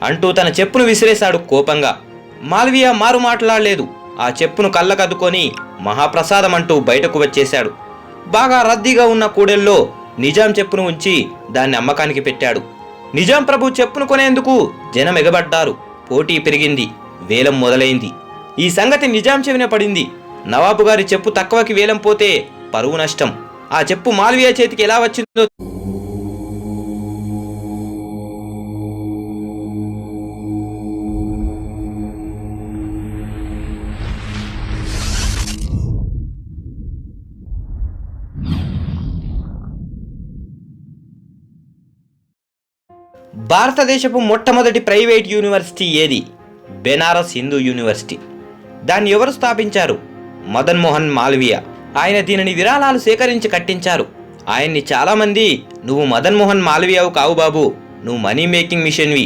అంటూ తన చెప్పును విసిరేశాడు కోపంగా. మాల్వియా మారు మాట్లాడలేదు. ఆ చెప్పును కళ్ళకద్దుకొని మహాప్రసాదం అంటూ బయటకు వచ్చేశాడు. బాగా రద్దీగా ఉన్న కూడెల్లో నిజాం చెప్పును ఉంచి దాన్ని అమ్మకానికి పెట్టాడు. నిజాం ప్రభు చెప్పును కొనేందుకు జనం ఎగబడ్డారు. పోటీ పెరిగింది. వేలం మొదలైంది. ఈ సంగతి నిజాం చెవిన పడింది. నవాబు గారి చెప్పు తక్కువకి వేలం పోతే పరువు నష్టం. ఆ చెప్పు మాల్వియా చేతికి ఎలా వచ్చిందో భారతదేశపు మొట్టమొదటి ప్రైవేట్ యూనివర్సిటీ ఏది? బెనారస్ హిందూ యూనివర్సిటీ. దాన్ని ఎవరు స్థాపించారు? మదన్ మోహన్ మాల్వియా. ఆయన దీనిని విరాళాలు సేకరించి కట్టించారు. ఆయన్ని చాలామంది, నువ్వు మదన్ మోహన్ మాల్వియావు కావు బాబు, నువ్వు మనీ మేకింగ్ మిషన్వి